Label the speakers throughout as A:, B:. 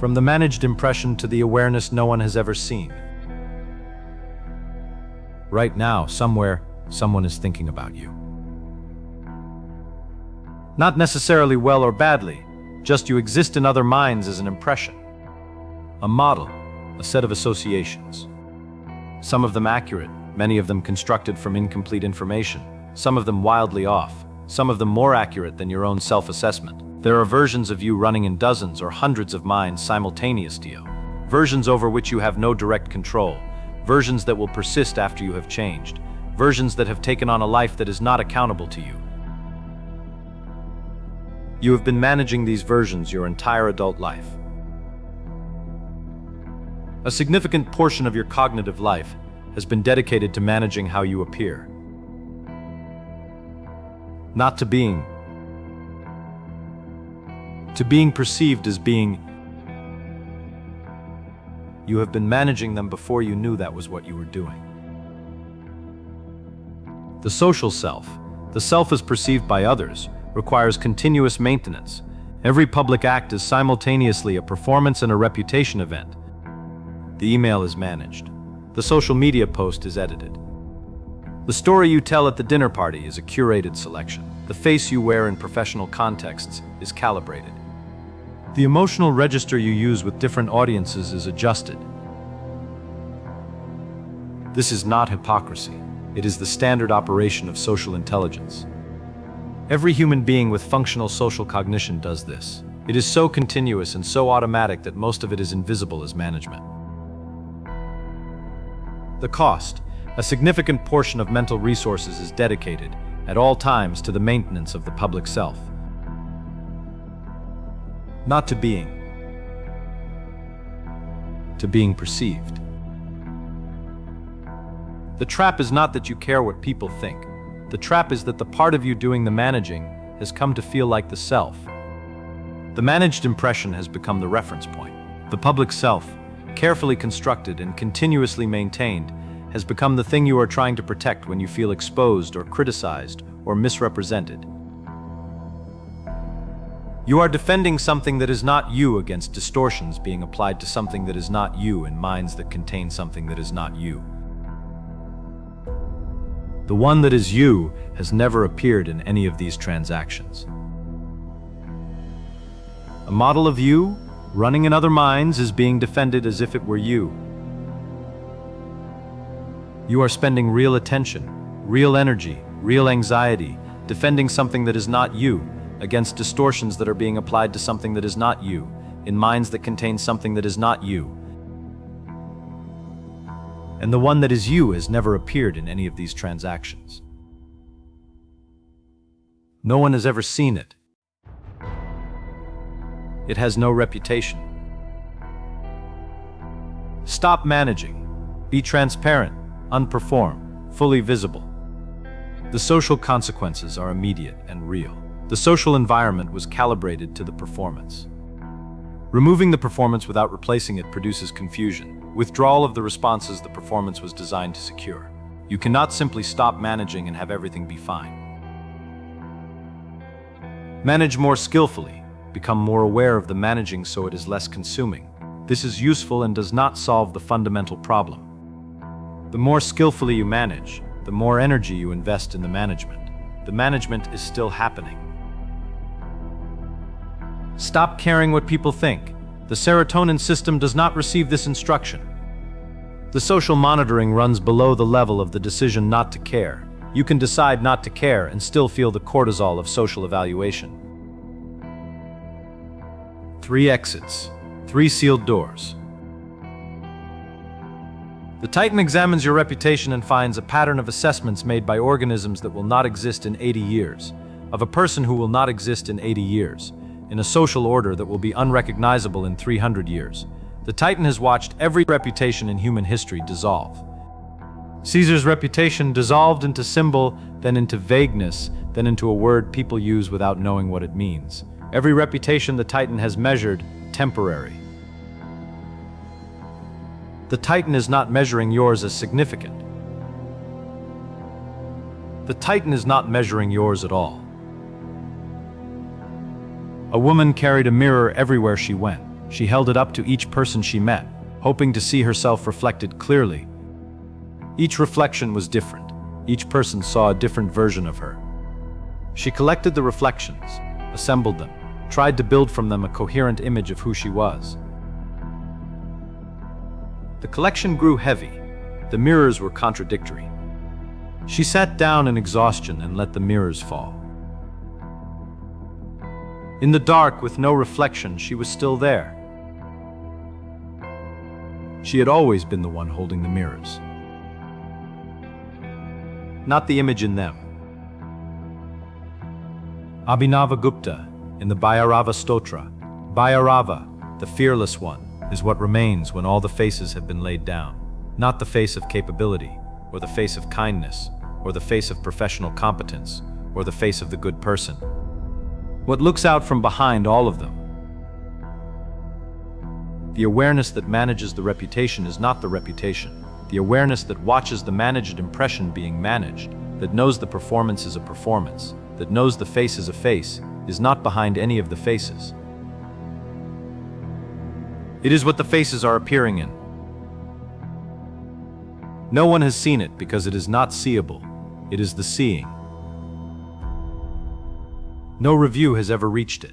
A: From the managed impression to the awareness no one has ever seen. Right now, somewhere, someone is thinking about you. Not necessarily well or badly, just you exist in other minds as an impression. A model, a set of associations. Some of them accurate, many of them constructed from incomplete information, some of them wildly off, some of them more accurate than your own self-assessment. There are versions of you running in dozens or hundreds of minds simultaneous to you, versions over which you have no direct control, versions that will persist after you have changed, versions that have taken on a life that is not accountable to you. You have been managing these versions your entire adult life. A significant portion of your cognitive life has been dedicated to managing how you appear. Not to being. To being perceived as being. You have been managing them before you knew that was what you were doing. The social self, the self as perceived by others, requires continuous maintenance. Every public act is simultaneously a performance and a reputation event. The email is managed. The social media post is edited. The story you tell at the dinner party is a curated selection. The face you wear in professional contexts is calibrated. The emotional register you use with different audiences is adjusted. This is not hypocrisy. It is the standard operation of social intelligence. Every human being with functional social cognition does this. It is so continuous and so automatic that most of it is invisible as management. The cost. A significant portion of mental resources is dedicated, at all times, to the maintenance of the public self. Not to being. To being perceived. The trap is not that you care what people think. The trap is that the part of you doing the managing has come to feel like the self. The managed impression has become the reference point. The public self, carefully constructed and continuously maintained, has become the thing you are trying to protect when you feel exposed or criticized or misrepresented. You are defending something that is not you against distortions being applied to something that is not you in minds that contain something that is not you. The one that is you has never appeared in any of these transactions. A model of you, running in other minds, is being defended as if it were you. You are spending real attention, real energy, real anxiety, defending something that is not you, against distortions that are being applied to something that is not you, in minds that contain something that is not you. And the one that is you has never appeared in any of these transactions. No one has ever seen it. It has no reputation. Stop managing. Be transparent, unperform, fully visible. The social consequences are immediate and real. The social environment was calibrated to the performance. Removing the performance without replacing it produces confusion. Withdrawal of the responses the performance was designed to secure. You cannot simply stop managing and have everything be fine. Manage more skillfully. Become more aware of the managing so it is less consuming. This is useful and does not solve the fundamental problem. The more skillfully you manage, the more energy you invest in the management. The management is still happening. Stop caring what people think. The serotonin system does not receive this instruction. The social monitoring runs below the level of the decision not to care. You can decide not to care and still feel the cortisol of social evaluation. 3 exits, 3 sealed doors. The Titan examines your reputation and finds a pattern of assessments made by organisms that will not exist in 80 years, of a person who will not exist in 80 years, in a social order that will be unrecognizable in 300 years. The Titan has watched every reputation in human history dissolve. Caesar's reputation dissolved into symbol, then into vagueness, then into a word people use without knowing what it means. Every reputation the Titan has measured, temporary. The Titan is not measuring yours as significant. The Titan is not measuring yours at all. A woman carried a mirror everywhere she went. She held it up to each person she met, hoping to see herself reflected clearly. Each reflection was different. Each person saw a different version of her. She collected the reflections, assembled them, tried to build from them a coherent image of who she was. The collection grew heavy. The mirrors were contradictory. She sat down in exhaustion and let the mirrors fall. In the dark, with no reflection, she was still there. She had always been the one holding the mirrors, not the image in them. Abhinavagupta, in the Bhairava Stotra, Bhairava, the fearless one, is what remains when all the faces have been laid down, not the face of capability, or the face of kindness, or the face of professional competence, or the face of the good person. What looks out from behind all of them. The awareness that manages the reputation is not the reputation. The awareness that watches the managed impression being managed, that knows the performance is a performance, that knows the face is a face, is not behind any of the faces. It is what the faces are appearing in. No one has seen it because it is not seeable. It is the seeing. No review has ever reached it.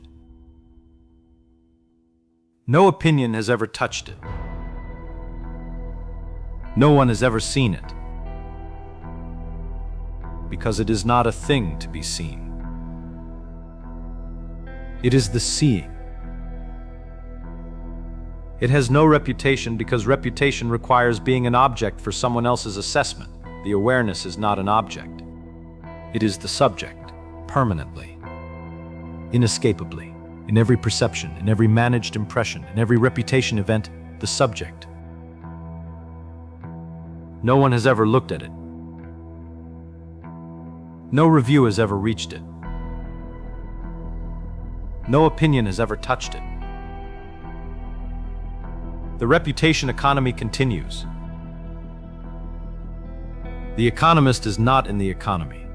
A: No opinion has ever touched it. No one has ever seen it, because it is not a thing to be seen. It is the seeing. It has no reputation because reputation requires being an object for someone else's assessment. The awareness is not an object. It is the subject, permanently, inescapably, in every perception, in every managed impression, in every reputation event, the subject. No one has ever looked at it. No review has ever reached it. No opinion has ever touched it. The reputation economy continues. The economist is not in the economy.